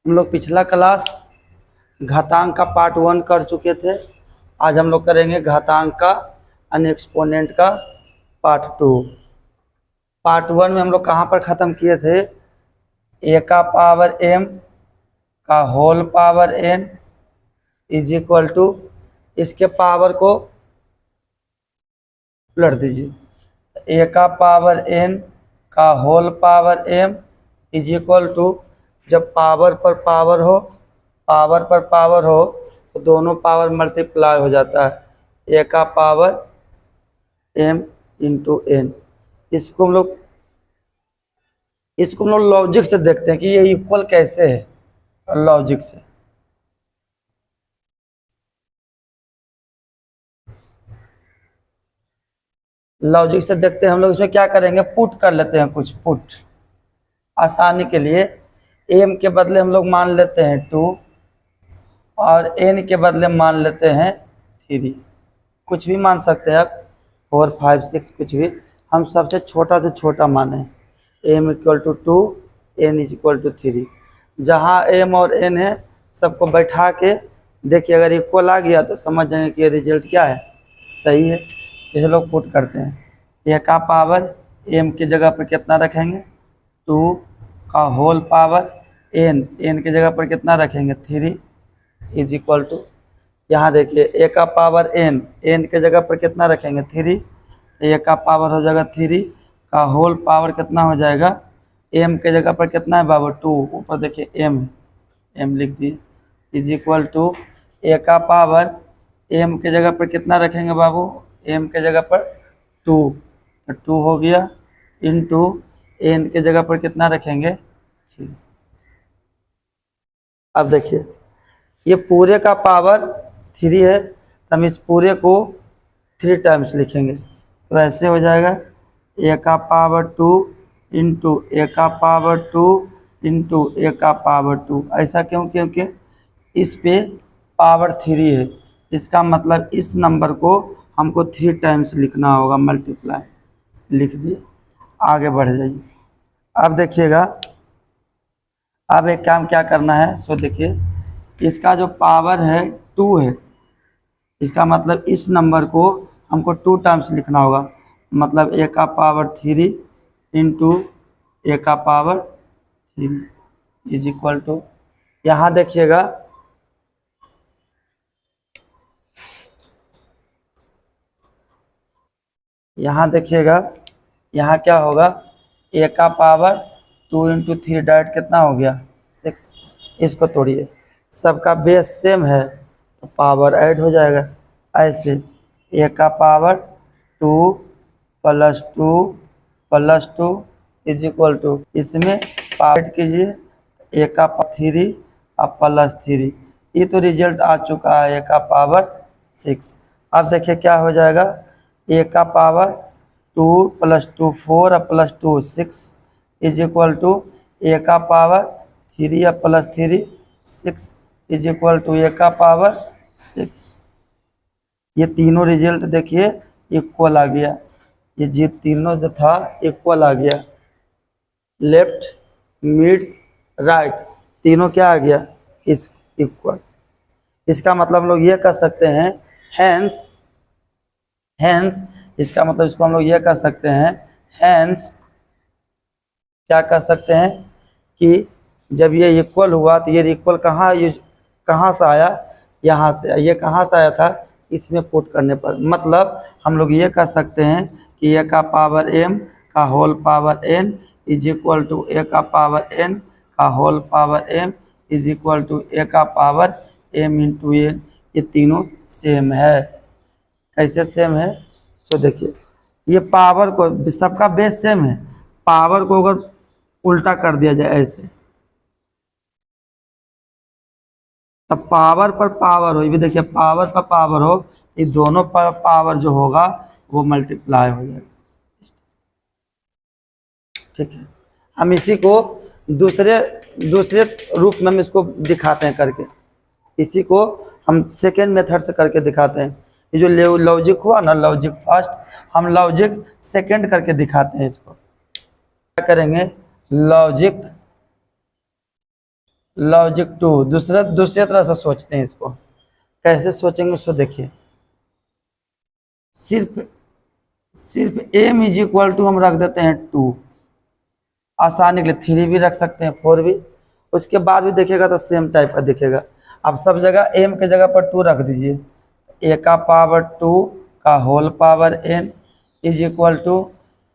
हम लोग पिछला क्लास घातांक का पार्ट 1 कर चुके थे। आज हम लोग करेंगे घातांक का एक्सपोनेंट का पार्ट 2। पार्ट 1 में हम लोग कहाँ पर ख़त्म किए थे? ए का पावर m का whole power n is equal to, इसके पावर को उलट दीजिए, ए का पावर n का whole power m is equal to, जब पावर पर पावर हो तो दोनों पावर मल्टीप्लाई हो जाता है, ए का पावर m इंटू n। इसको हम लोग लॉजिक से देखते हैं कि ये इक्वल कैसे है। लॉजिक से देखते हैं। हम लोग इसमें क्या करेंगे, पुट कर लेते हैं कुछ पुट आसानी के लिए। m के बदले हम लोग मान लेते हैं 2 और n के बदले मान लेते हैं 3। कुछ भी मान सकते हैं आप, 4 5 6 कुछ भी। हम सबसे छोटा से छोटा माने, m equal to 2, n is equal to 3। जहाँ m और n है सबको बैठा के देखिए, अगर इक्वल आ गया तो समझ जाएंगे कि ये रिजल्ट क्या है, सही है। इसे लोग पुट करते हैं। a का पावर m की जगह पर कितना रखेंगे, 2 का होल पावर n की जगह पर कितना रखेंगे, 3 इज इक्वल टू, यहाँ देखिए a का पावर n के जगह पर कितना रखेंगे, 3। a का पावर हो जाएगा 3 का होल पावर कितना हो जाएगा, m के जगह पर कितना है बाबू, 2। ऊपर देखिए m है, m लिख दिए, इज इक्वल टू a का पावर m के जगह पर कितना रखेंगे बाबू, m के जगह पर 2, तो 2 हो गया, इंटू n के जगह पर कितना रखेंगे, 3। अब देखिए ये पूरे का पावर 3 है, तो हम इस पूरे को 3 टाइम्स लिखेंगे, तो ऐसे हो जाएगा a का पावर 2 इंटू a का पावर 2 इंटू a का पावर 2। ऐसा क्यों? क्योंकि इस पे पावर 3 है, इसका मतलब इस नंबर को हमको 3 टाइम्स लिखना होगा, मल्टीप्लाई। लिख दिए, आगे बढ़ जाइए। अब देखिएगा, अब एक काम क्या करना है, सो देखिए इसका जो पावर है 2 है, इसका मतलब इस नंबर को हमको 2 टाइम्स लिखना होगा, मतलब a का पावर 3 इंटू a का पावर 3 इज इक्वल टू, यहाँ देखिएगा यहाँ क्या होगा, a का पावर 2 इंटू 3 डायरेक्ट कितना हो गया, 6। इसको तोड़िए, सबका बेस सेम है तो पावर ऐड हो जाएगा। ऐसे a का power 2 plus 2 plus 2 is equal to, इसमें पावर ऐड कीजिए, a का पावर 3 और प्लस 3। ये तो रिजल्ट आ चुका है, a का पावर 6। अब देखिए क्या हो जाएगा, a का पावर 2 प्लस 2 4 और plus 2 6 is equal to a का पावर 3 और plus 3 6 is equal to a का पावर 6। ये तीनों रिजल्ट देखिए इक्वल आ गया, ये तीनों जो था इक्वल आ गया, लेफ्ट मिड राइट तीनों क्या आ गया, इस इक्वल। इसका मतलब हम लोग ये कह सकते हैं, हैंस इसका मतलब इसको हम लोग ये कह सकते हैं, हैंस क्या कह सकते हैं कि जब ये इक्वल हुआ तो ये इक्वल कहाँ से आया, यहाँ से। ये कहाँ से आया था, इसमें पुट करने पर। मतलब हम लोग ये कह सकते हैं कि a का पावर m का whole power n is equal to a का पावर n का whole power m is equal to a का पावर m इंटू n। ये तीनों सेम है। कैसे सेम है, सो देखिए ये पावर को, सबका बेस सेम है, पावर को अगर उल्टा कर दिया जाए ऐसे, तब पावर पर पावर हो, ये भी देखिए पावर पर पावर हो, ये दोनों पर पावर जो होगा वो मल्टीप्लाई हो जाएगा। ठीक है, हम इसी को दूसरे रूप में हम इसको दिखाते हैं करके, इसी को हम सेकेंड मेथड से करके दिखाते हैं। ये जो लॉजिक हुआ ना, लॉजिक फर्स्ट, हम लॉजिक सेकेंड करके दिखाते हैं। इसको क्या करेंगे, लॉजिक लॉजिक 2 दूसरे तरह से सोचते हैं इसको। कैसे सोचेंगे उसको देखिए। सिर्फ एम इज इक्वल टू हम रख देते हैं 2, आसानी के लिए 3 भी रख सकते हैं, 4 भी। उसके बाद भी देखिएगा तो सेम टाइप का दिखेगा। अब सब जगह एम के जगह पर 2 रख दीजिए। ए का पावर 2 का whole power n is equal to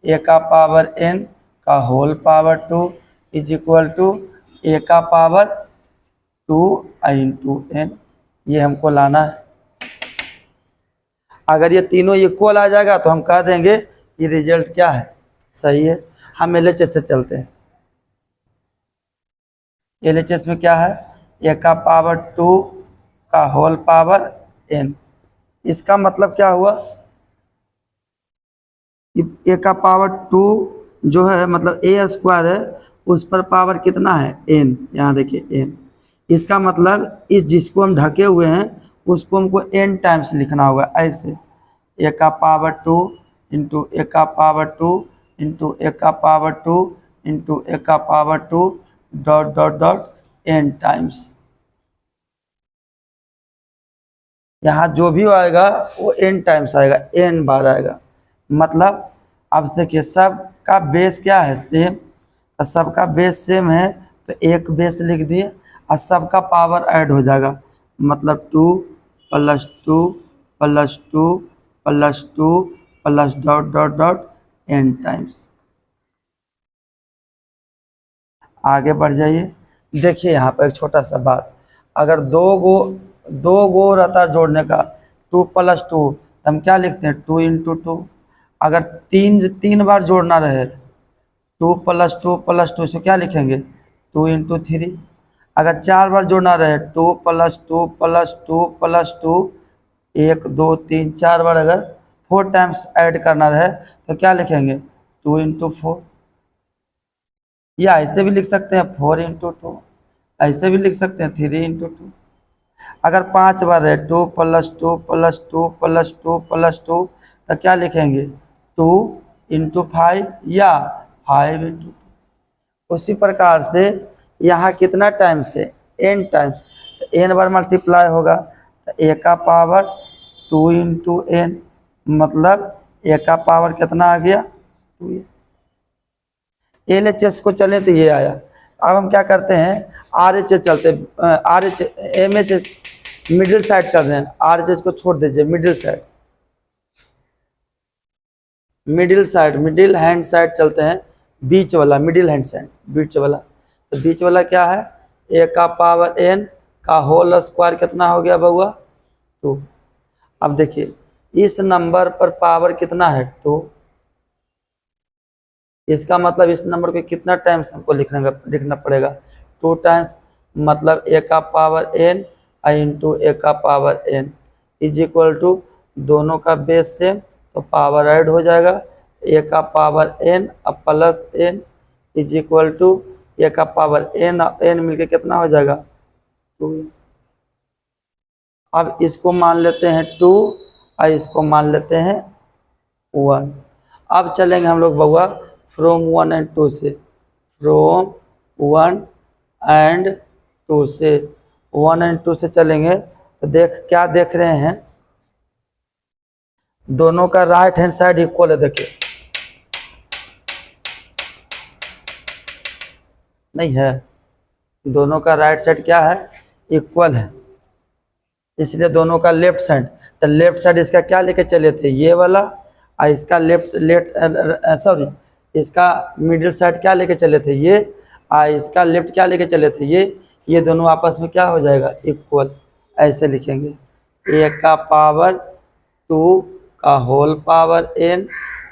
a का पावर n का whole power 2 is equal to a का पावर 2 इंटू n। ये हमको लाना है। अगर ये तीनों इक्वल आ जाएगा तो हम कह देंगे कि रिजल्ट क्या है, सही है। हम LHS से चलते हैं। LHS में क्या है, ए का पावर 2 का होल पावर n। इसका मतलब क्या हुआ, ए का पावर 2 जो है मतलब ए स्क्वायर है, उस पर पावर कितना है n। यहाँ देखिए n। इसका मतलब इस जिसको हम ढके हुए हैं उसको हमको n टाइम्स लिखना होगा। ऐसे ए का पावर 2 इंटू ए का पावर 2 इंटू ए का पावर 2 इंटू ए का power 2 dot dot dot n times. यहाँ जो भी आएगा वो n टाइम्स आएगा, n बार आएगा। मतलब अब देखिए सबका बेस क्या है, सेम। तो सबका बेस सेम है तो एक बेस लिख दिए और सबका पावर ऐड हो जाएगा। मतलब 2 plus 2 plus 2 plus 2 plus dot dot dot n times. आगे बढ़ जाइए। देखिए यहाँ पर एक छोटा सा बात, अगर दो गो रहता है जोड़ने का 2 प्लस 2 तो हम क्या लिखते हैं 2 इंटू 2। अगर तीन बार जोड़ना रहे 2 प्लस 2 प्लस 2 से क्या लिखेंगे 2 इंटू 3। अगर 4 बार जोड़ना रहे 2 प्लस 2 प्लस 2 प्लस 2 1 2 3 4 बार अगर 4 टाइम्स ऐड करना रहे तो क्या लिखेंगे 2 इंटू 4। या ऐसे भी लिख सकते हैं 4 इंटू 2, ऐसे भी लिख सकते हैं 3 इंटू 2। अगर 5 बार है 2 प्लस 2 प्लस 2 प्लस 2 प्लस 2 तो क्या लिखेंगे 2 इंटू 5 या 5 इंटू 2। उसी प्रकार से यहाँ कितना टाइम्स है n टाइम्स, तो n बार मल्टीप्लाई होगा तो a का पावर 2 इंटू n, मतलब a का पावर कितना आ गया 2। LHS को चले तो ये आया। अब हम क्या करते हैं RHS चलते हैं। MHS मिडिल साइड चल रहे हैं, RHS को छोड़ दीजिए। मिडिल हैंड साइड चलते हैं, बीच वाला मिडिल हैंड साइड, बीच वाला। तो बीच वाला क्या है a का पावर n का होल स्क्वायर कितना हो गया बउआ 2। अब देखिए इस नंबर पर पावर कितना है 2। इसका मतलब इस नंबर को कितना टाइम्स हमको लिखना पड़ेगा 2 टाइम्स। मतलब a का पावर n इंटू ए का power n is equal to दोनों का बेस सेम तो पावर ऐड हो जाएगा। a का पावर n अब plus n is equal to a का पावर n मिलके कितना हो जाएगा 2। अब इसको मान लेते हैं 2 और इसको मान लेते हैं 1। अब चलेंगे हम लोग बउआ फ्रॉम 1 एंड 2 से, फ्रॉम 1 एंड 2 से 1 एंड 2 से चलेंगे तो क्या देख रहे हैं दोनों का राइट हैंड साइड इक्वल है। देखिए नहीं है, दोनों का राइट साइड क्या है इक्वल है, इसलिए दोनों का लेफ्ट साइड। तो लेफ्ट साइड इसका क्या लेके चले थे ये वाला, और इसका इसका मिडिल साइड क्या लेके चले थे ये, और इसका लेफ्ट क्या लेके चले थे ये दोनों आपस में क्या हो जाएगा इक्वल। ऐसे लिखेंगे a का पावर 2 का whole power n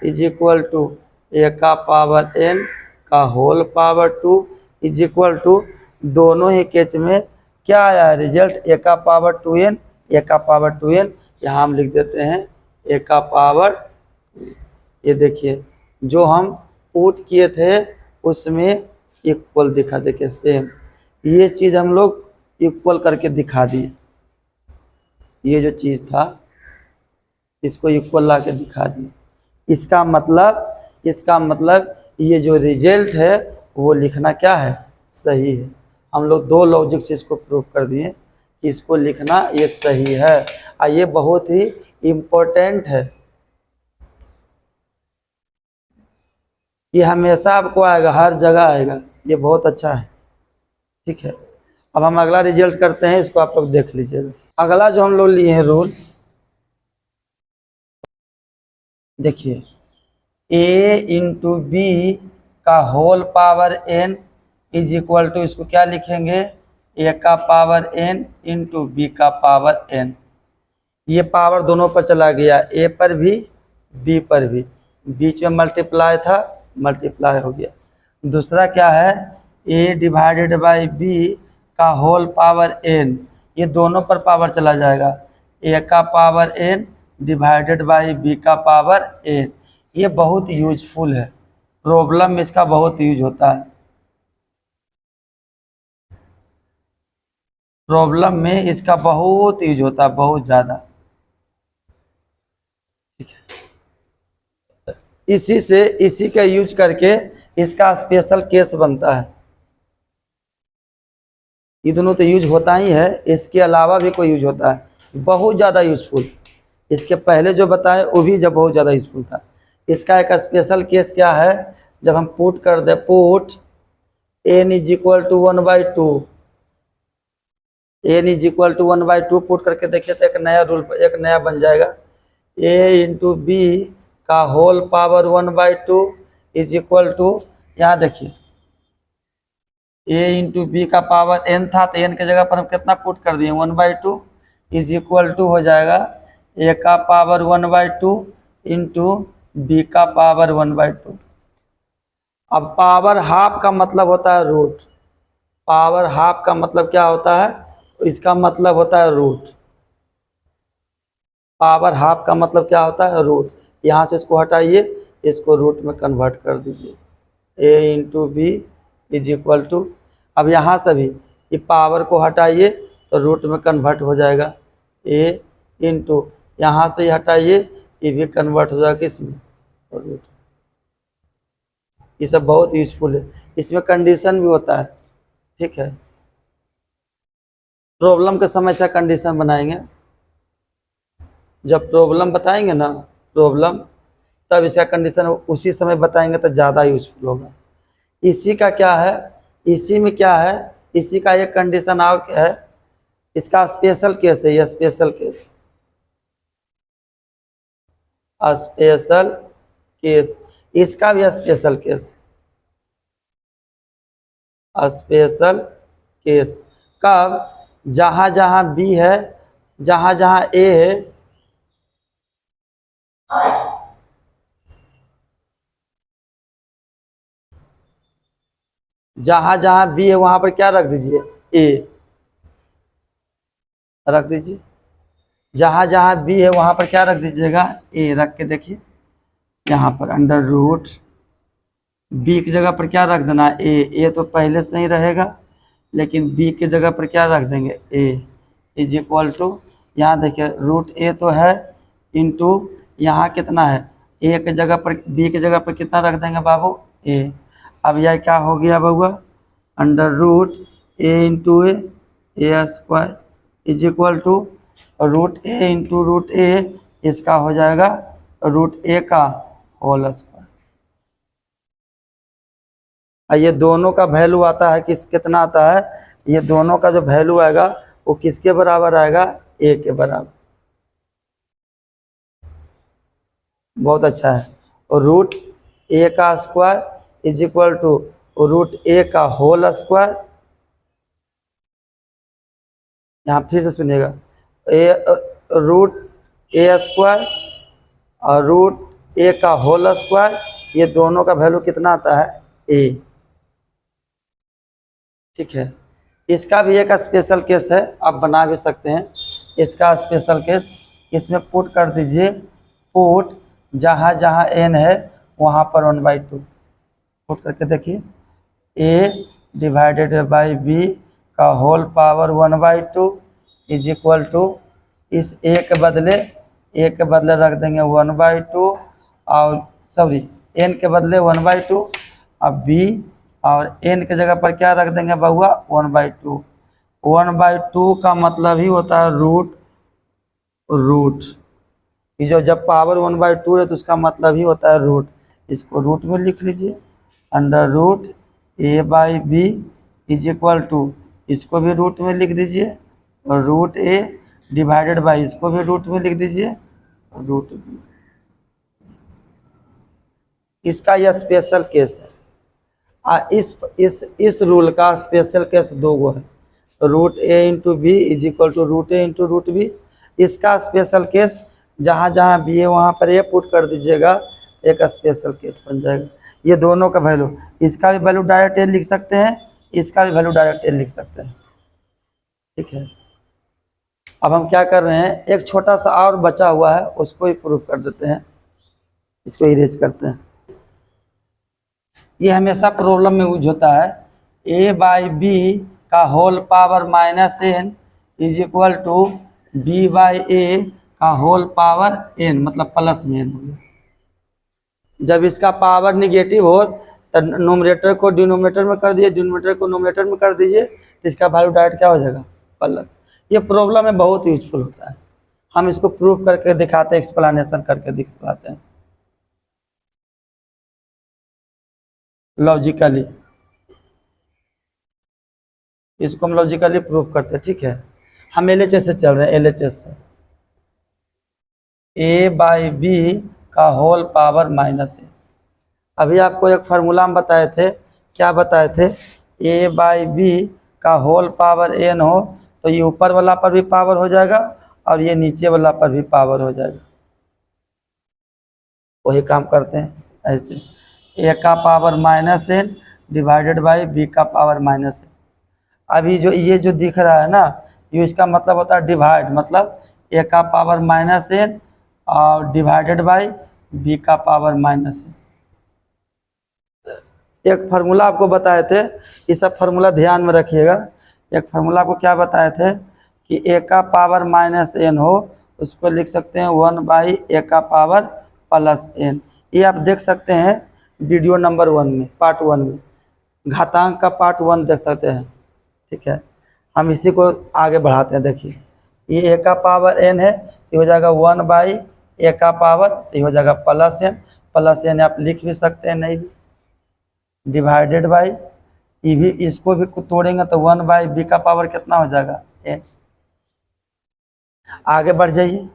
is equal to a का पावर n का whole power 2 is equal to दोनों ही केस में क्या आया रिजल्ट a का पावर 2n, a का पावर 2n। यहाँ हम लिख देते हैं a का पावर। ये देखिए जो हम पुट किए थे उसमें इक्वल दिखा, देखिए सेम। ये चीज़ हम लोग इक्वल करके दिखा दिए, ये जो चीज़ था इसको इक्वल ला के दिखा दिए। इसका मतलब ये जो रिजल्ट है वो लिखना क्या है सही है। हम लोग 2 लॉजिक से इसको प्रूव कर दिए कि इसको लिखना ये सही है। और ये बहुत ही इम्पोर्टेंट है, ये हमेशा आपको आएगा, हर जगह आएगा, ये बहुत अच्छा है। ठीक है, अब हम अगला रिजल्ट करते हैं, इसको आप लोग देख लीजिएगा। अगला जो हम लोग लिए हैं रूल, देखिए a इंटू बी का whole power n is equal to, इसको क्या लिखेंगे, a का पावर n इंटू बी का पावर n। ये पावर दोनों पर चला गया, a पर भी b पर भी, बीच में मल्टीप्लाई था, मल्टीप्लाई हो गया। दूसरा क्या है, a डिवाइडेड बाई b का होल पावर n, ये दोनों पर पावर चला जाएगा, a का power n divided by b का पावर n। ये बहुत यूजफुल है, प्रॉब्लम में इसका बहुत यूज होता है, प्रॉब्लम में इसका बहुत यूज होता है, बहुत ज़्यादा। इसी का यूज करके इसका स्पेशल केस बनता है। ये दोनों तो यूज होता ही है, इसके अलावा भी कोई यूज होता है, बहुत ज़्यादा यूजफुल। इसके पहले जो बताए वो भी जब बहुत ज़्यादा यूजफुल था। इसका एक स्पेशल केस क्या है, जब हम पुट कर दे, put n is equal to 1/2, n is equal to 1/2 put करके देखिए तो एक नया रूल, एक नया बन जाएगा, a इंटू बी का whole power 1/2 is equal to, यहाँ देखिए a इंटू बी का पावर n था, तो n के जगह पर हम कितना पुट कर दिए, 1/2 इज इक्वल टू हो जाएगा a का पावर 1/2 इंटू बी का पावर 1/2। अब पावर हाफ का मतलब होता है रूट, पावर हाफ का मतलब क्या होता है, इसका मतलब होता है रूट। पावर हाफ का मतलब क्या होता है, रूट। यहाँ से इसको हटाइए, इसको रूट में कन्वर्ट कर दीजिए, a into b is equal to, अब यहाँ से भी ये पावर को हटाइए तो रूट में कन्वर्ट हो जाएगा, a इंटू, यहाँ से हटाइए, ये भी कन्वर्ट हो जाएगा किसमें, रूट। ये सब बहुत यूजफुल है, इसमें कंडीशन भी होता है। ठीक है, प्रॉब्लम के समय से कंडीशन बनाएंगे, जब प्रॉब्लम बताएंगे ना, प्रॉब्लम, तब इसका कंडीशन उसी समय बताएंगे तो ज़्यादा यूजफुल होगा। इसी का क्या है, इसी में क्या है, इसी का एक कंडीशन और क्या है, इसका स्पेशल केस है, ये स्पेशल केस, स्पेशल केस, इसका भी स्पेशल केस, स्पेशल केस कब, जहाँ जहाँ बी है, जहाँ जहाँ ए है, जहाँ जहाँ बी है वहाँ पर क्या रख दीजिए, ए रख दीजिए, जहाँ जहाँ बी है वहाँ पर क्या रख दीजिएगा, ए रख के देखिए, यहाँ पर अंडर रूट बी की जगह पर क्या रख देना, ए तो पहले से ही रहेगा, लेकिन बी की जगह पर क्या रख देंगे, ए इज इक्वल टू, यहाँ देखिए रूट ए तो है, इंटू यहाँ कितना है, ए की जगह पर, बी की जगह पर कितना रख देंगे बाबू, ए। अब यह क्या हो गया बउआ, under root a into a square is equal to root a into root a, इसका हो जाएगा रूट ए का होल स्क्वायर। ये दोनों का वैल्यू आता है कितना आता है, ये दोनों का जो वैल्यू आएगा वो किसके बराबर आएगा, ए के बराबर। बहुत अच्छा है, और रूट ए का square is equal to root a का होल स्क्वायर। यहाँ फिर से सुनिएगा, रूट ए स्क्वायर और रूट ए का होल स्क्वायर, ये दोनों का वैल्यू कितना आता है, ए। ठीक है, इसका भी एक स्पेशल केस है, आप बना भी सकते हैं इसका स्पेशल केस। इसमें पुट कर दीजिए, पुट जहाँ जहाँ एन है वहाँ पर 1/2 पुट करके देखिए, ए डिवाइडेड बाई बी का whole power 1/2 is equal to, इस ए के बदले रख देंगे 1/2, और सॉरी एन के बदले 1/2, अब बी और n की जगह पर क्या रख देंगे बहुआ 1/2। 1/2 का मतलब ही होता है रूट। ये जो जब पावर 1/2 है तो उसका मतलब ही होता है रूट। इसको रूट में लिख लीजिए, under root a/b is equal to, इसको भी रूट में लिख दीजिए, और रूट a डिवाइडेड बाई, इसको भी रूट में लिख दीजिए, रूट b। इसका यह स्पेशल केस है। इस रूल का स्पेशल केस दो गो है, root a into b is equal to root a into root b. इसका स्पेशल केस जहाँ जहाँ बी है वहाँ पर a पुट कर दीजिएगा, एक स्पेशल केस बन जाएगा। ये दोनों का वैल्यू, इसका भी वैल्यू डायरेक्ट a लिख सकते हैं, इसका भी वैल्यू डायरेक्ट a लिख सकते हैं। ठीक है, अब हम क्या कर रहे हैं, एक छोटा सा और बचा हुआ है, उसको ही प्रूफ कर देते हैं, इसको इरेज करते हैं। ये हमेशा प्रॉब्लम में यूज होता है, a/b का whole power -n is equal to b/a का होल पावर n, मतलब प्लस में n हो गया। जब इसका पावर निगेटिव हो तो नोमिनेटर को डिनोमिनेटर में कर दिए, डिनोमिनेटर को नोमिनेटर में कर दीजिए, तो इसका वैल्यू डायरेक्ट क्या हो जाएगा, प्लस। ये प्रॉब्लम में बहुत यूजफुल होता है। हम इसको प्रूफ करके दिखाते हैं, एक्सप्लेनेशन करके दिखाते हैं लॉजिकली। इसको हम लॉजिकली प्रूफ करते हैं। ठीक है, हम LHS से चल रहे हैं, LHS से। a/b का होल पावर -n। अभी आपको एक फार्मूला हम बताए थे, क्या बताए थे, a/b का होल पावर n हो तो ये ऊपर वाला पर भी पावर हो जाएगा और ये नीचे वाला पर भी पावर हो जाएगा। वही काम करते हैं ऐसे, a का power -n divided by b का पावर -n। अभी जो ये जो दिख रहा है ना, ये इसका मतलब होता है डिवाइड, मतलब a का पावर -n और डिवाइडेड बाई b का पावर -n। एक फार्मूला आपको बताए थे, ये सब फार्मूला ध्यान में रखिएगा। एक फार्मूला आपको क्या बताए थे कि a का पावर -n हो, उसको लिख सकते हैं 1/a का पावर +n। ये आप देख सकते हैं वीडियो नंबर 1 में, पार्ट 1 में, घातांक का पार्ट 1 देख सकते हैं। ठीक है, हम इसी को आगे बढ़ाते हैं। देखिए, ये a का पावर n है, ये हो जाएगा 1/a का पावर, ये हो जाएगा +n आप लिख भी सकते हैं, नहीं भी, डिवाइडेड बाई, ये भी, इसको भी तोड़ेंगे तो 1/b का पावर कितना हो जाएगा, n। आगे बढ़ जाइए,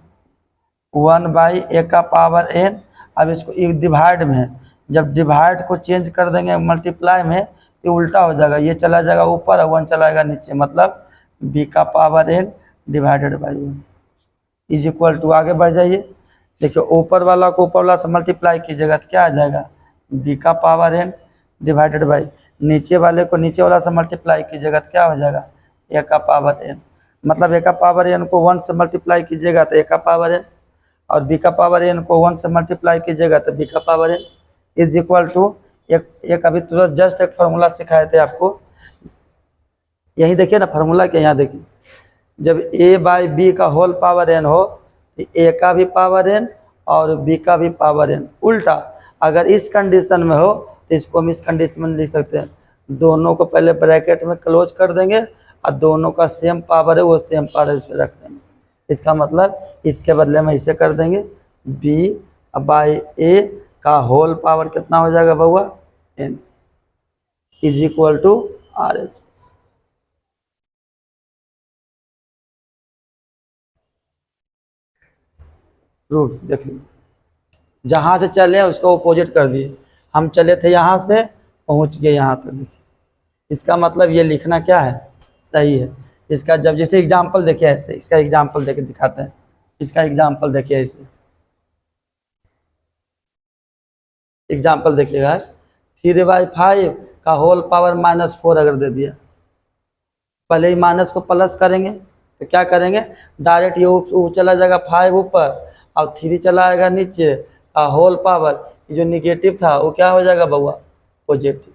1/a का पावर n। अब इसको डिवाइड में है, जब डिवाइड को चेंज कर देंगे मल्टीप्लाई में, ये उल्टा हो जाएगा, ये चला जाएगा ऊपर और 1 चला जाएगा नीचे, मतलब b का power n divided by 1 is equal to, आगे बढ़ जाइए, देखिए ऊपर वाला को ऊपर वाला से मल्टीप्लाई कीजिएगा तो क्या आ जाएगा, b का पावर n डिवाइडेड बाई, नीचे वाले को नीचे वाला से मल्टीप्लाई कीजिएगा तो क्या हो जाएगा, a का पावर n, मतलब a का पावर n को 1 से मल्टीप्लाई कीजिएगा तो a का पावर n, और b का पावर n को 1 से मल्टीप्लाई कीजिएगा तो b का power n is equal to, एक अभी तुरंत जस्ट एक फार्मूला सिखाए थे आपको, यही देखिए ना फार्मूला के, यहाँ देखिए, जब a/b का होल पावर n हो तो a का भी पावर n और b का भी पावर n, उल्टा अगर इस कंडीशन में हो तो इसको हम इस कंडीशन में लिख सकते हैं, दोनों को पहले ब्रैकेट में क्लोज कर देंगे और दोनों का सेम पावर है वो सेम पावर इस पर रख देंगे। इसका मतलब इसके बदले में इसे कर देंगे, b/a का होल पावर कितना हो जाएगा बउआ, n is equal to RHS। Root देख लीजिए, जहाँ से चले उसको अपोजिट कर दिए, हम चले थे यहाँ से पहुँच गए यहाँ तक। इसका मतलब ये लिखना क्या है, सही है। इसका जब जैसे एग्जाम्पल देखिए ऐसे, इसका एग्जाम्पल देके दिखाते हैं, इसका एग्जाम्पल देखिए ऐसे, एग्जाम्पल देखिएगा, 3/5 का होल पावर -4 अगर दे दिया, पहले ही माइनस को प्लस करेंगे तो क्या करेंगे, डायरेक्ट ये चला जाएगा 5 ऊपर और 3 चला आएगा नीचे, होल पावर जो निगेटिव था वो क्या हो जाएगा बउआ, पॉजिटिव।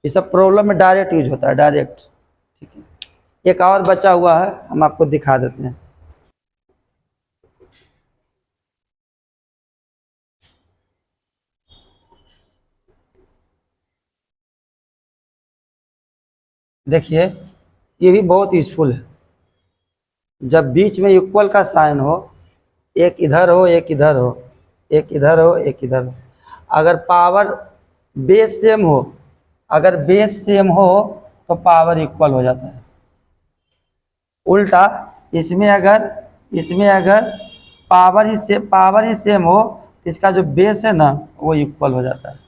ये सब प्रॉब्लम में डायरेक्ट यूज होता है, डायरेक्ट। ठीक है, एक और बचा हुआ है, हम आपको दिखा देते हैं। देखिए ये भी बहुत यूजफुल है। जब बीच में इक्वल का साइन हो, एक इधर हो एक इधर हो, एक इधर हो एक इधर हो, अगर पावर बेस सेम हो, अगर बेस सेम हो तो पावर इक्वल हो जाता है। उल्टा इसमें अगर पावर ही सेम हो, इसका जो बेस है ना वो इक्वल हो जाता है।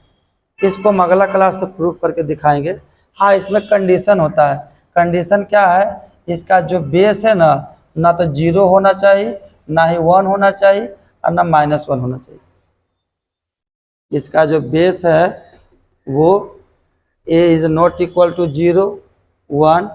इसको हम अगला क्लास से प्रूव करके दिखाएंगे। हाँ, इसमें कंडीशन होता है। कंडीशन क्या है, इसका जो बेस है ना तो 0 होना चाहिए, ना ही 1 होना चाहिए, और ना -1 होना चाहिए। इसका जो बेस है वो a is not equal to 0, 1,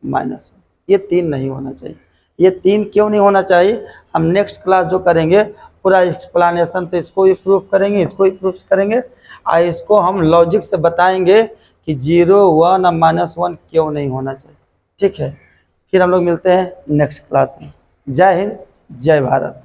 -1, ये 3 नहीं होना चाहिए। ये 3 क्यों नहीं होना चाहिए, हम नेक्स्ट क्लास जो करेंगे पूरा एक्सप्लेनेशन से इसको भी प्रूव करेंगे, इसको भी प्रूव करेंगे, और इसको हम लॉजिक से बताएंगे कि 0, 1 और -1 क्यों नहीं होना चाहिए। ठीक है, फिर हम लोग मिलते हैं नेक्स्ट क्लास में। जय हिंद, जय भारत।